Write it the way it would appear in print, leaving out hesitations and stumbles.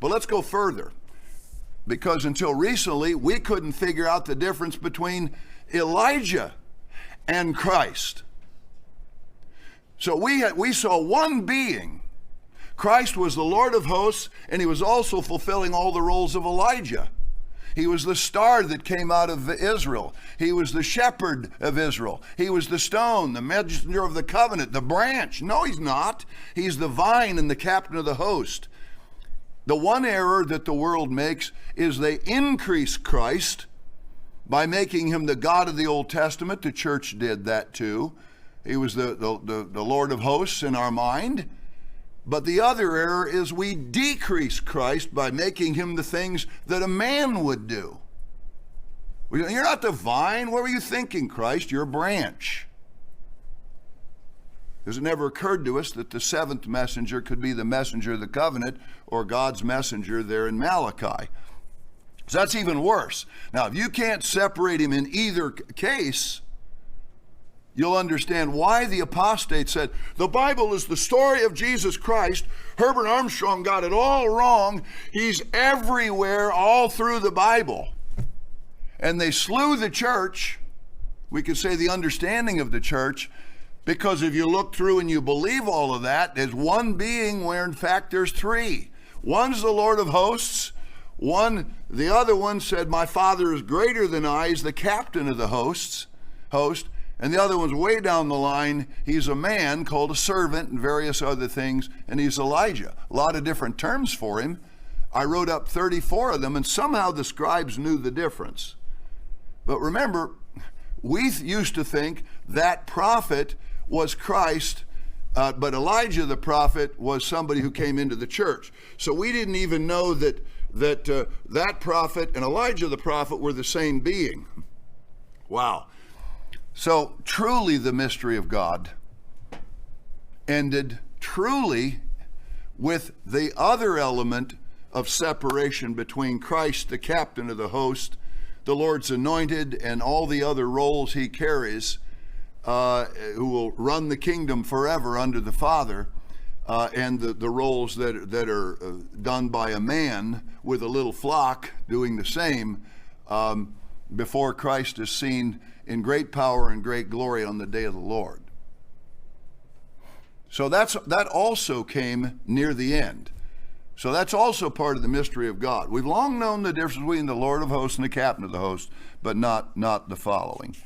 But let's go further, because until recently, we couldn't figure out the difference between Elijah and Christ. So we saw one being. Christ was the Lord of hosts, and he was also fulfilling all the roles of Elijah. He was the star that came out of Israel. He was the shepherd of Israel. He was the stone, the messenger of the covenant, the branch. No, he's not. He's the vine and the captain of the host. The one error that the world makes is they increase Christ by making him the God of the Old Testament. The church did that too. He was the Lord of hosts in our mind. But the other error is we decrease Christ by making him the things that a man would do. You're not the vine. What were you thinking, Christ? You're a branch. Because it never occurred to us that the seventh messenger could be the messenger of the covenant or God's messenger there in Malachi. So that's even worse. Now, if you can't separate him in either case, you'll understand why the apostates said, the Bible is the story of Jesus Christ. Herbert Armstrong got it all wrong. He's everywhere, all through the Bible. And they slew the church, we could say the understanding of the church, because if you look through and you believe all of that, there's one being where in fact there's three. One's the Lord of hosts. The other one said, my Father is greater than I, he's the captain of the host. And the other one's way down the line. He's a man called a servant and various other things, and he's Elijah. A lot of different terms for him. I wrote up 34 of them, and somehow the scribes knew the difference. But remember, we used to think that prophet was Christ, but Elijah the prophet was somebody who came into the church. So we didn't even know that prophet and Elijah the prophet were the same being. Wow. So truly the mystery of God ended truly with the other element of separation between Christ, the captain of the host, the Lord's anointed, and all the other roles he carries, who will run the kingdom forever under the Father, and the roles that are done by a man with a little flock doing the same before Christ is seen in great power and great glory on the day of the Lord. So that also came near the end. So that's also part of the mystery of God. We've long known the difference between the Lord of hosts and the captain of the host, but not the following.